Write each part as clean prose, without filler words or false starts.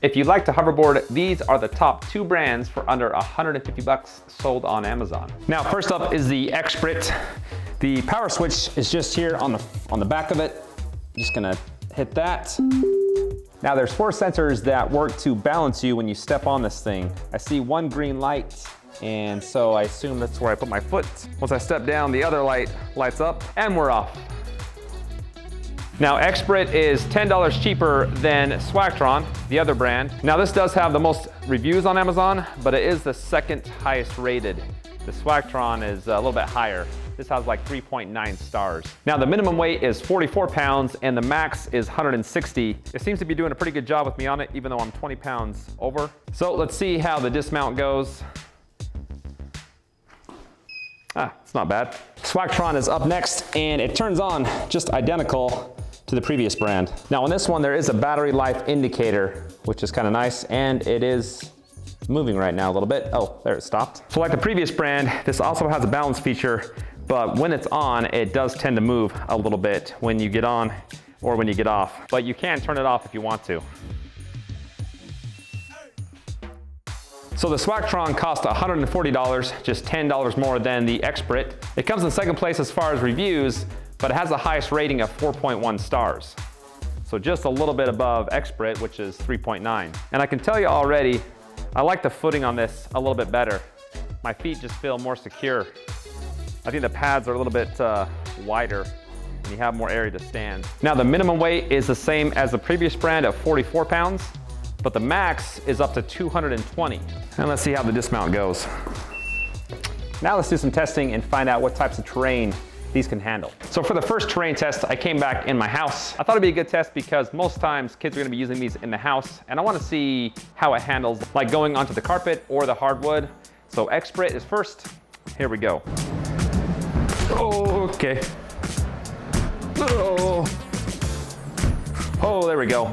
If you'd like to hoverboard, these are the top 2 brands for under 150 bucks sold on Amazon. Now, first up is the Expert. The power switch is just here on the back of it. I'm just gonna hit that. Now there's 4 sensors that work to balance you when you step on this thing. I see 1 green light, and so I assume that's where I put my foot. Once I step down, the other light lights up, and we're off. Now, Expert is $10 cheaper than Swagtron, the other brand. Now, this does have the most reviews on Amazon, but it is the 2nd highest rated. The Swagtron is a little bit higher. This has like 3.9 stars. Now, the minimum weight is 44 pounds and the max is 160. It seems to be doing a pretty good job with me on it, even though I'm 20 pounds over. So let's see how the dismount goes. It's not bad. Swagtron is up next, and it turns on just identical to the previous brand. Now on this one, there is a battery life indicator, which is kind of nice, and it is moving right now a little bit. Oh, there it stopped. So like the previous brand, this also has a balance feature, but when it's on, it does tend to move a little bit when you get on or when you get off, but you can turn it off if you want to. So the Swagtron cost $140, just $10 more than the Expert. It comes in 2nd place as far as reviews, but it has the highest rating of 4.1 stars. So just a little bit above Expert, which is 3.9. And I can tell you already, I like the footing on this a little bit better. My feet just feel more secure. I think the pads are a little bit wider and you have more area to stand. Now the minimum weight is the same as the previous brand at 44 pounds, but the max is up to 220. And let's see how the dismount goes. Now let's do some testing and find out what types of terrain these can handle. So for the first terrain test, I came back in my house. I thought it'd be a good test because most times kids are gonna be using these in the house, and I wanna see how it handles, like going onto the carpet or the hardwood. So Expert is first. Here we go. Oh, okay. Oh, there we go.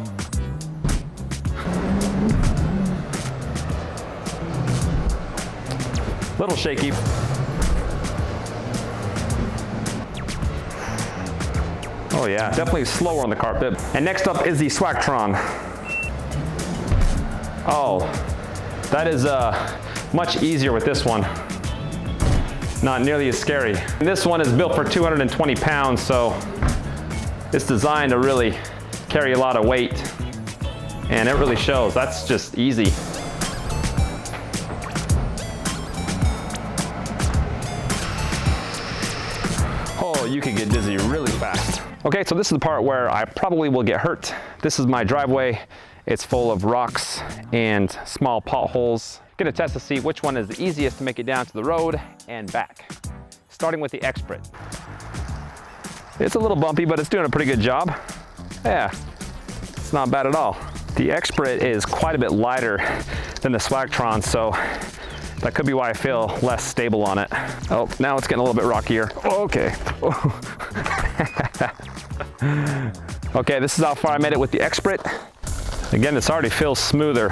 Little shaky. Oh yeah, definitely slower on the carpet. And next up is the Swagtron. Oh, that is much easier with this one. Not nearly as scary. And this one is built for 220 pounds, so it's designed to really carry a lot of weight. And it really shows. That's just easy. Oh, you could get dizzy really fast. Okay, so this is the part where I probably will get hurt. This is my driveway. It's full of rocks and small potholes. Gonna test to see which one is the easiest to make it down to the road and back. Starting with the Expert. It's a little bumpy, but it's doing a pretty good job. Yeah, it's not bad at all. The Expert is quite a bit lighter than the Swagtron, so that could be why I feel less stable on it. Oh, now it's getting a little bit rockier. Okay. Okay, this is how far I made it with the Expert. Again, this already feels smoother.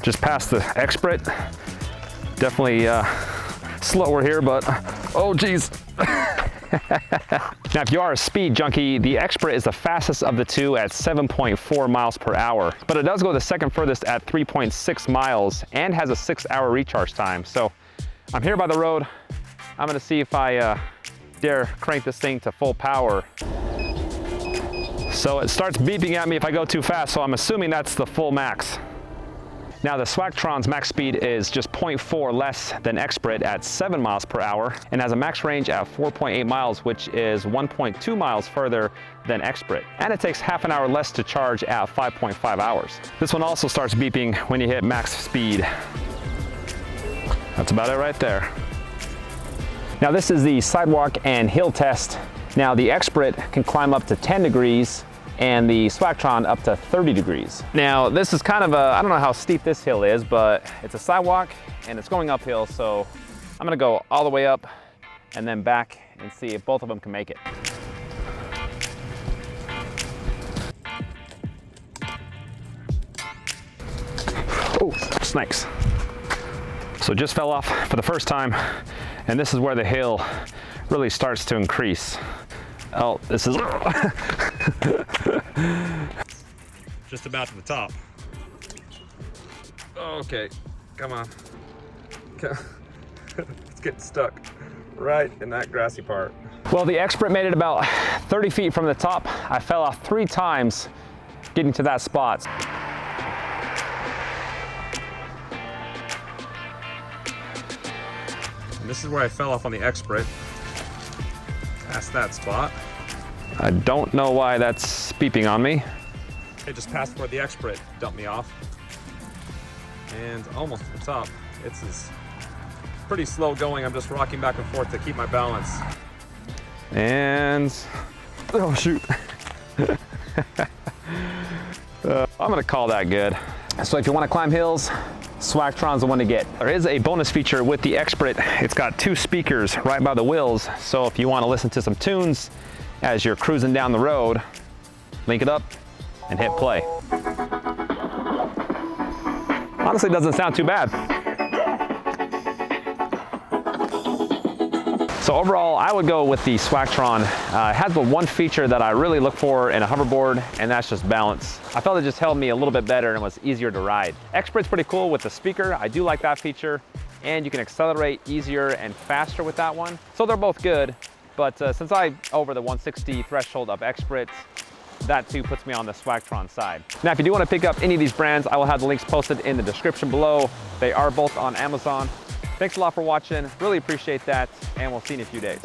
Just past the Expert. Definitely slower here, but oh geez. Now, if you are a speed junkie, the Expert is the fastest of the 2 at 7.4 miles per hour, but it does go the 2nd furthest at 3.6 miles and has a 6-hour recharge time. So I'm here by the road. I'm gonna see if I dare crank this thing to full power. So it starts beeping at me if I go too fast, so I'm assuming that's the full max. Now the Swagtron's max speed is just 0.4 less than Expert at 7 miles per hour and has a max range at 4.8 miles, which is 1.2 miles further than Expert. And it takes half an hour less to charge at 5.5 hours. This one also starts beeping when you hit max speed. That's about it right there. Now this is the sidewalk and hill test. Now the Expert can climb up to 10 degrees and the Swagtron up to 30 degrees. Now this is kind of a, I don't know how steep this hill is, but it's a sidewalk and it's going uphill, so I'm gonna go all the way up and then back and see if both of them can make it. Oh, snakes. So just fell off for the first time, and this is where the hill really starts to increase. Oh, this is Just about to the top. Okay, come on. It's getting stuck right in that grassy part. Well, the expert made it about 30 feet from the top. I fell off 3 times getting to that spot. And this is where I fell off on the expert. Past that spot. I don't know why that's beeping on me. It just passed where the expert dumped me off. And almost to the top. It's pretty slow going. I'm just rocking back and forth to keep my balance. And, oh shoot. I'm gonna call that good. So if you wanna climb hills, Swagtron's the one to get. There is a bonus feature with the Expert. It's got 2 speakers right by the wheels. So if you wanna listen to some tunes as you're cruising down the road, link it up and hit play. Honestly, it doesn't sound too bad. So overall, I would go with the Swagtron. It has the one feature that I really look for in a hoverboard, and that's just balance. I felt it just held me a little bit better and was easier to ride. Expert's pretty cool with the speaker. I do like that feature, and you can accelerate easier and faster with that one. So they're both good, but since I'm over the 160 threshold of Expert, that too puts me on the Swagtron side. Now, if you do want to pick up any of these brands, I will have the links posted in the description below. They are both on Amazon. Thanks a lot for watching. Really appreciate that, and we'll see you in a few days.